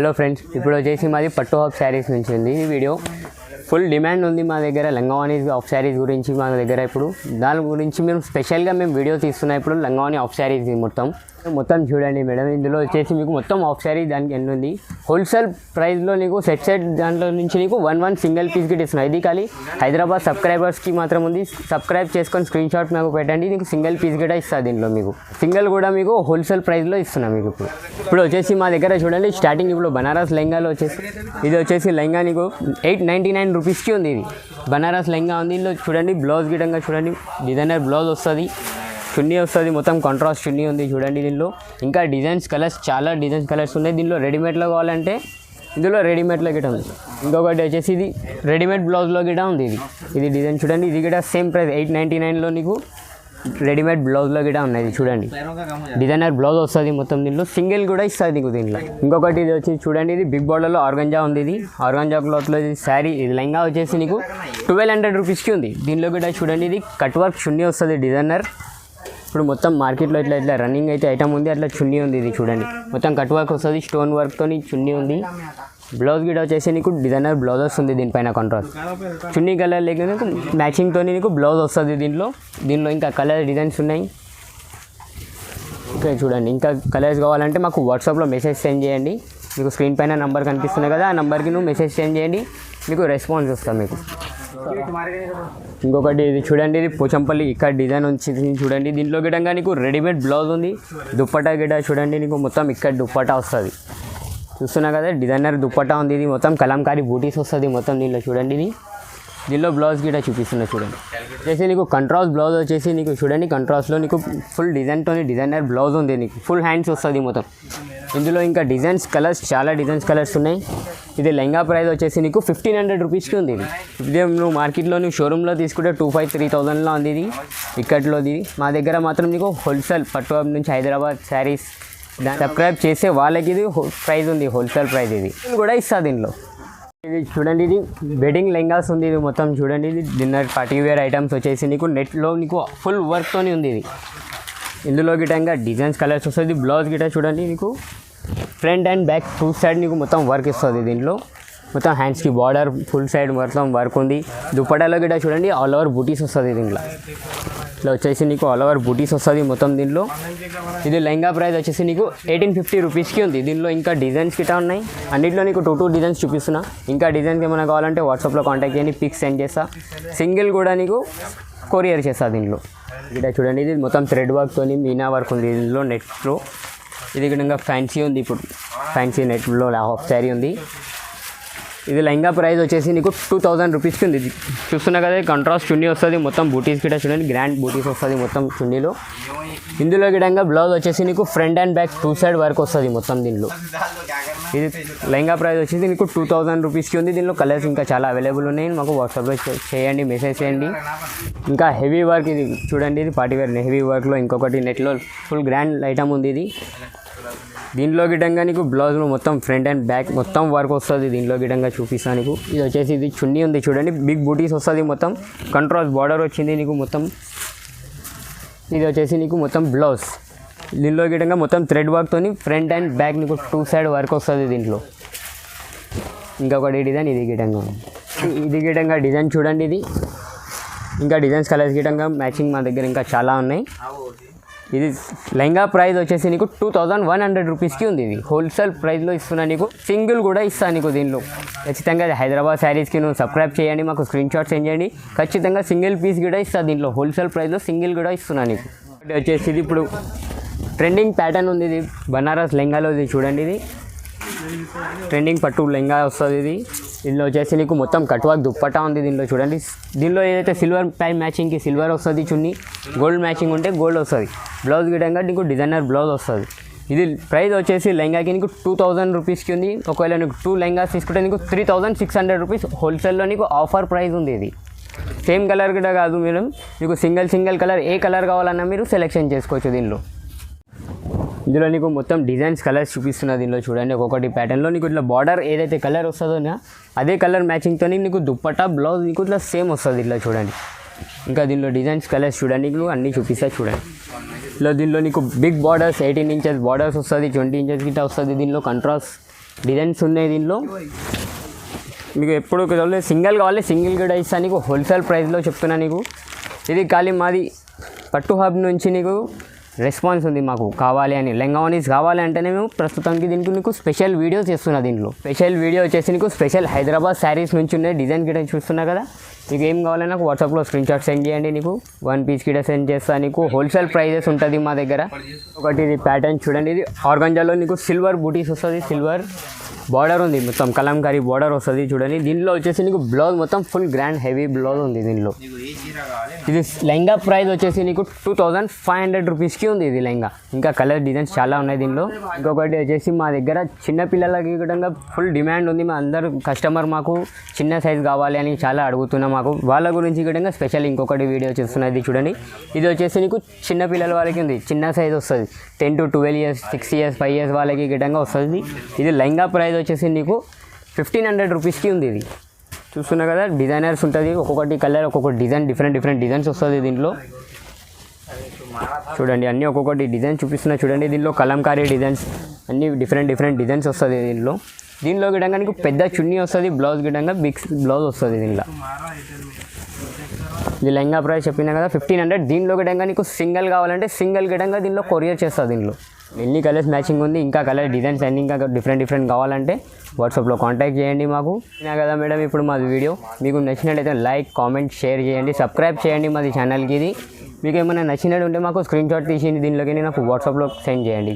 Hello friends, ఇప్పుడు వచ్చేసి మాది పట్టు హాఫ్ శారీస్ నుంచి ఉంది ఈ వీడియో. ఫుల్ డిమాండ్ ఉంది మా దగ్గర లంగావాణి హాఫ్ శారీస్ గురించి. మా దగ్గర ఇప్పుడు దాని గురించి మేము స్పెషల్గా వీడియో తీస్తున్నాం. ఇప్పుడు లంగావాణి హాఫ్ శారీస్ మొత్తం చూడండి మేడం. ఇందులో వచ్చేసి మీకు మొత్తం హాఫ్ శారీ దానికి ఎన్ని ఉంది. హోల్సేల్ ప్రైస్లో నీకు సెట్ దాంట్లో నుంచి నీకు 1 సింగిల్ పీస్ గిట్ ఇస్తున్నాయి. ఇది ఖాళీ హైదరాబాద్ సబ్స్క్రైబర్స్కి మాత్రం ఉంది. సబ్స్క్రైబ్ చేసుకొని స్క్రీన్ షాట్ మాకు పెట్టండి. నీకు సింగిల్ పీస్ గిట్ ఇస్తుంది. దీంట్లో మీకు సింగిల్ కూడా మీకు హోల్సేల్ ప్రైస్లో ఇస్తున్నాం మీకు. ఇప్పుడు వచ్చేసి మా దగ్గర చూడండి స్టార్టింగ్ ఇప్పుడు బనారస్ లెహంగాలో వచ్చేసి ఇది వచ్చేసి లెహంగా నీకు 899 రూపీస్కి ఉంది. ఇది బనారస్ లెహంగా ఉంది. ఇందులో చూడండి బ్లౌజ్ గిటంగా చూడండి డిజైనర్ బ్లౌజ్ వస్తుంది, చున్నీ వస్తుంది, మొత్తం కాంట్రాస్ట్ చున్నీ ఉంది చూడండి. దీనిలో ఇంకా డిజైన్స్ కలర్స్ చాలా డిజైన్స్ కలర్స్ ఉన్నాయి. దీనిలో రెడీమేడ్లో కావాలంటే ఇందులో రెడీమేడ్లో గిట ఉంది. ఇంకొకటి వచ్చేసి ఇది రెడీమేడ్ బ్లౌజ్లో గిట ఉంది. ఇది డిజైన్ చూడండి. ఇది గిట సేమ్ ప్రైస్ 899లో నీకు రెడీమేడ్ బ్లౌజ్లో గిట ఉన్నాయి. ఇది చూడండి డిజైనర్ బ్లౌజ్ వస్తుంది మొత్తం. దీనిలో సింగిల్ కూడా ఇస్తుంది నీకు దీంట్లో. ఇంకొకటి ఇది వచ్చి చూడండి, ఇది బిగ్ బార్డర్లో ఆర్గంజా ఉంది. ఇది ఆర్గంజా క్లాత్లో ఇది శారీ. ఇది లెహంగా వచ్చేసి నీకు 1200 రూపీస్కి ఉంది. దీనిలో కూడా చూడండి ఇది కట్ వర్క్ చున్నీ వస్తుంది డిజైనర్. ఇప్పుడు మొత్తం మార్కెట్లో ఇట్లా రన్నింగ్ అయితే ఐటమ్ ఉంది. అట్లా చున్నీ ఉంది. ఇది చూడండి మొత్తం కట్ వర్క్ వస్తుంది, స్టోన్ వర్క్తో చున్నీ ఉంది. బ్లౌజ్ గిట వచ్చేసి నీకు డిజైనర్ బ్లౌజ్ వస్తుంది. దీనిపైన కాంట్రాస్ట్ చున్నీ కలర్ లేక నీకు మ్యాచింగ్తో నీకు బ్లౌజ్ వస్తుంది. దీనిలో ఇంకా కలర్ డిజైన్స్ ఉన్నాయి. ఇక్కడ చూడండి ఇంకా కలర్స్ కావాలంటే మాకు వాట్సాప్లో మెసేజ్ సెండ్ చేయండి. మీకు స్క్రీన్ పైన నెంబర్ కనిపిస్తున్నాయి కదా, ఆ నెంబర్కి నువ్వు మెసేజ్ సెండ్ చేయండి. మీకు రెస్పాన్స్ వస్తుంది మీకు. ఇంకొకటి ఇది చూడండి, ఇది పోచంపల్లి ఇక్కడ డిజైన్ వచ్చింది చూడండి. దీంట్లో గిటంగా నీకు రెడీమేడ్ బ్లౌజ్ ఉంది. దుప్పటా గిట చూడండి నీకు మొత్తం ఇక్కడ దుప్పటా వస్తుంది. చూస్తున్నా కదా డిజైనర్ దుప్పటా ఉంది. ఇది మొత్తం కలంకారీ బూటీస్ వస్తుంది మొత్తం. దీనిలో చూడండి దీనిలో బ్లౌజ్ గిట చూపిస్తున్నా చూడండి. వచ్చేసి నీకు కంట్రాస్ట్ బ్లౌజ్ వచ్చేసి నీకు చూడండి కంట్రాస్ట్లో నీకు ఫుల్ డిజైన్తో డిజైనర్ బ్లౌజ్ ఉంది. నీకు ఫుల్ హ్యాండ్స్ వస్తుంది మొత్తం. ఇందులో ఇంకా డిజైన్స్ కలర్స్ చాలా డిజైన్స్ కలర్స్ ఉన్నాయి. ఇది లెహంగా ప్రైస్ వచ్చేసి నీకు 1500 రూపీస్కి ఉంది. ఇది నువ్వు మార్కెట్లో నువ్వు షోరూంలో తీసుకుంటే 2500-3000లో ఉంది. ఇది ఇక్కట్లోది. మా దగ్గర మాత్రం నీకు హోల్సేల్ పట్టు నుంచి హైదరాబాద్ శారీస్ సబ్స్క్రైబ్ చేసే వాళ్ళకి ఇది ప్రైస్ ఉంది, హోల్సేల్ ప్రైస్. ఇది కూడా ఇస్తుంది దీనిలో. ఇది చూడండి, ఇది వెడ్డింగ్ లెహంగాస్ ఉంది. ఇది మొత్తం చూడండి, ఇది డిన్నర్ పార్టీ వేర్ ఐటమ్స్ వచ్చేసి నీకు నెట్లో నీకు ఫుల్ వర్క్తోనే ఉంది. ఇది ఇందులో గిటంగా డిజైన్స్ కలర్స్ వస్తుంది. బ్లౌజ్ గిట చూడండి నీకు front and back two side నీకు మొత్తం వర్క్ ఇస్తుంది. దీంట్లో మొత్తం హ్యాండ్స్కి బార్డర్ ఫుల్ సైడ్ మొత్తం వర్క్ ఉంది. దుప్పటాలో గిట చూడండి ఆల్ ఓవర్ బూటీస్ వస్తుంది. దీంట్లో ఇట్లా వచ్చేసి నీకు ఆల్ ఓవర్ బూటీస్ వస్తుంది మొత్తం. దీనిలో ఇది లెహంగా ప్రైస్ వచ్చేసి నీకు 1850 రూపీస్కి ఉంది. దీనిలో ఇంకా డిజైన్స్ గిటా ఉన్నాయి. అన్నింటిలో నీకు 2 డిజైన్స్ చూపిస్తున్నా. ఇంకా డిజైన్స్ ఏమైనా కావాలంటే వాట్సాప్లో కాంటాక్ట్ చేయండి, పిక్స్ సెండ్ చేస్తా. సింగిల్ కూడా నీకు కొరియర్ చేస్తా. దీనిలో గిట చూడండి, ఇది మొత్తం థ్రెడ్ వర్క్తో మీనా వర్క్ ఉంది. దీనిలో నెట్లో ఇది కూడా ఫ్యాన్సీ ఉంది. ఇప్పుడు ఫ్యాన్సీ నెట్లో హాఫ్ శారీ ఉంది. ఇది లెహంగా ప్రైస్ వచ్చేసి నీకు 2000 రూపీస్కి ఉంది. చూస్తున్నా కదా కాంట్రాస్ట్ చున్నీ వస్తుంది మొత్తం. బూటీస్ గిట చూడండి గ్రాండ్ బూటీస్ వస్తుంది మొత్తం చున్నీలో. ఇందులో గిటంగా బ్లౌజ్ వచ్చేసి నీకు front and back two side work వస్తుంది మొత్తం. దీనిలో ఇది లెహంగా ప్రైస్ వచ్చేసి నీకు 2000 రూపీస్కి ఉంది. దీనిలో కలర్స్ ఇంకా చాలా అవైలబుల్ ఉన్నాయి. మాకు వాట్సాప్లో చేయండి, మెసేజ్ చేయండి. ఇంకా హెవీ వర్క్ ఇది చూడండి, ఇది పార్టీ వేర్ హెవీ వర్క్లో ఇంకొకటి నెట్లో ఫుల్ గ్రాండ్ ఐటమ్ ఉంది. ఇది దీనిలో గిటంగా నీకు బ్లౌజ్లో మొత్తం ఫ్రంట్ అండ్ బ్యాక్ మొత్తం వర్క్ వస్తుంది. దీనిలో గిటంగా చూపిస్తాను నీకు. ఇది వచ్చేసి ఇది చున్నీ ఉంది చూడండి, బిగ్ బూటీస్ వస్తుంది మొత్తం. కంట్రాస్ట్ బార్డర్ వచ్చింది నీకు మొత్తం. ఇది వచ్చేసి నీకు మొత్తం బ్లౌజ్. దీనిలో గిటంగా మొత్తం థ్రెడ్ వర్క్తో ఫ్రంట్ అండ్ బ్యాక్ నీకు టూ సైడ్ వర్క్ వస్తుంది. దీంట్లో ఇంకొకటి డిజైన్ ఇది గిటంగా. ఇది గిటంగా డిజైన్ చూడండి. ఇది ఇంకా డిజైన్స్ కలర్స్ గిటంగా మ్యాచింగ్ మా దగ్గర ఇంకా చాలా ఉన్నాయి. ఇది లెహంగా ప్రైస్ వచ్చేసి నీకు 2100 రూపీస్కి ఉంది. ఇది హోల్సేల్ ప్రైస్లో ఇస్తున్నా. నీకు సింగిల్ కూడా ఇస్తాను నీకు. దీనిలో ఖచ్చితంగా హైదరాబాద్ శారీస్కి నువ్వు సబ్స్క్రైబ్ చేయండి, మాకు స్క్రీన్ షాట్ సెండ్ చేయండి. ఖచ్చితంగా సింగిల్ పీస్ కూడా ఇస్తాను. దీంట్లో హోల్సేల్ ప్రైస్లో సింగిల్ కూడా ఇస్తున్నా నీకు. వచ్చేసి ఇది ఇప్పుడు ట్రెండింగ్ ప్యాటర్న్ ఉంది. ఇది బనారస్ లెహంగాలో ఇది చూడండి. ఇది ట్రెండింగ్ పట్టు లెహంగా వస్తుంది. ఇది దీనిలో వచ్చేసి నీకు మొత్తం కట్ వర్క్ దుప్పటా ఉంది. దీనిలో చూడండి, దీనిలో ఏదైతే సిల్వర్ పై మ్యాచింగ్కి సిల్వర్ వస్తుంది చున్నీ, గోల్డ్ మ్యాచింగ్ ఉంటే గోల్డ్ వస్తుంది. బ్లౌజ్ గిటంగా నీకు డిజైనర్ బ్లౌజ్ వస్తుంది. ఇది ప్రైస్ వచ్చేసి లెహంగాకి నీకు 2000 రూపీస్కి ఉంది. ఒకవేళ నీకు 2 లెహంగాస్ తీసుకుంటే నీకు 3600 రూపీస్ హోల్సేల్లో నీకు ఆఫర్ ప్రైస్ ఉంది. ఇది సేమ్ కలర్ కూడా కాదు మేడం, మీకు సింగిల్ కలర్ ఏ కలర్ కావాలన్నా మీరు సెలెక్షన్ చేసుకోవచ్చు. ఇందులో నీకు మొత్తం డిజైన్స్ కలర్స్ చూపిస్తున్నా. దీనిలో చూడండి ఒక్కొక్కటి ప్యాటర్న్లో నీకు ఇట్లా బార్డర్ ఏదైతే కలర్ వస్తుందో అదే కలర్ మ్యాచింగ్తో నీకు దుప్పట్టా బ్లౌజ్ నీకు ఇట్లా సేమ్ వస్తుంది. ఇట్లా చూడండి. ఇంకా దీనిలో డిజైన్స్ కలర్స్ చూడండి, నీకు అన్నీ చూపిస్తా చూడండి. దీనిలో నీకు బిగ్ బార్డర్స్ 18 ఇంచెస్ బార్డర్స్ వస్తుంది, 20 ఇంచెస్ గిట్ట వస్తుంది. దీనిలో కంట్రాస్ట్ డిజైన్స్ ఉన్నాయి దీనిలో. మీకు ఎప్పుడు సింగిల్ కావాలి సింగిల్ కూడా ఇస్తాను నీకు హోల్సేల్ ప్రైస్లో చెప్తున్నా నీకు. ఇది ఖాళీ మాది పట్టు హబ్ నుంచి నీకు రెస్పాన్స్ ఉంది మాకు కావాలి అని. లెంగావనీస్ కావాలి అంటేనే మేము ప్రస్తుతానికి దీనికి నీకు స్పెషల్ వీడియోస్ చేస్తున్నా. దీంట్లో స్పెషల్ వీడియో వచ్చేసి నీకు స్పెషల్ హైదరాబాద్ శారీస్ నుంచి ఉన్నాయి. డిజైన్ గిట చూస్తున్నా కదా. మీకు ఏం కావాలన్నా నాకు వాట్సాప్లో స్క్రీన్ షాట్ సెండ్ చేయండి. నీకు 1 పీస్ గిట సెండ్ చేస్తాను. నీకు హోల్సేల్ ప్రైజెస్ ఉంటుంది మా దగ్గర. ఒకటి ఇది ప్యాటర్న్ చూడండి. ఇది ఆర్గంజాలో నీకు సిల్వర్ బూటీస్ వస్తుంది. సిల్వర్ బార్డర్ ఉంది, మొత్తం కలంకారీ బార్డర్ వస్తుంది చూడండి. దీనిలో వచ్చేసి నీకు బ్లౌజ్ మొత్తం ఫుల్ గ్రాండ్ హెవీ బ్లౌజ్ ఉంది దీనిలో. ఇది లెహంగా ప్రైస్ వచ్చేసి నీకు 2500 రూపీస్కి ఉంది ఇది లెహంగా. ఇంకా కలర్ డిజైన్స్ చాలా ఉన్నాయి దీనిలో. ఇంకొకటి వచ్చేసి మా దగ్గర చిన్న పిల్లలకి కూడా ఫుల్ డిమాండ్ ఉంది. మా అందరు కస్టమర్ మాకు చిన్న సైజ్ కావాలి అని చాలా అడుగుతున్నాం. మాకు వాళ్ళ గురించి కూడా స్పెషల్ ఇంకొకటి వీడియో చేస్తున్నది చూడండి. ఇది వచ్చేసి నీకు చిన్న పిల్లల వాళ్ళకి ఉంది, చిన్న సైజ్ వస్తుంది. 10 to 12 years 6 years 5 years వాళ్ళకి గిటంగా వస్తుంది. ఇది లెహంగా ప్రైస్ వచ్చేసి నీకు 1500 రూపీస్కి ఉంది. ఇది చూస్తున్నా కదా. డిజైనర్స్ ఉంటుంది, ఒక్కొక్కటి కలర్ ఒక్కొక్కటి డిజైన్ డిఫరెంట్ డిజైన్స్ వస్తుంది దీంట్లో. చూడండి అన్నీ ఒక్కొక్కటి డిజైన్ చూపిస్తున్నా చూడండి. దీనిలో కలంకారీ డిజైన్స్ అన్నీ డిఫరెంట్ డిజైన్స్ వస్తుంది దీనిలో. దీనిలో గిటంగా నీకు పెద్ద చున్నీ వస్తుంది, బ్లౌజ్ గిటంగా బిగ్ బ్లౌజ్ వస్తుంది దీనిలో. ఇది లెహంగా ప్రైస్ చెప్పినా కదా 1500. దీనిలో గిటంగా నీకు సింగిల్ కావాలంటే సింగిల్ గిటంగా దీనిలో కొరియర్ చేస్తుంది. దీనిలో ఎన్ని కలర్స్ మ్యాచింగ్ ఉంది, ఇంకా కలర్ డిజైన్స్ అన్నీ ఇంకా డిఫరెంట్ కావాలంటే వాట్సాప్లో కాంటాక్ట్ చేయండి మాకు. అయినా కదా మేడం ఇప్పుడు మాది వీడియో మీకు నచ్చినట్లయితే లైక్ కామెంట్ షేర్ చేయండి, సబ్స్క్రైబ్ చేయండి మాది ఛానల్కి. ఇది మీకు ఏమైనా నచ్చినట్టు ఉంటే మాకు స్క్రీన్ షాట్ తీసి దీనిలోకి నాకు వాట్సాప్లో సెండ్ చేయండి.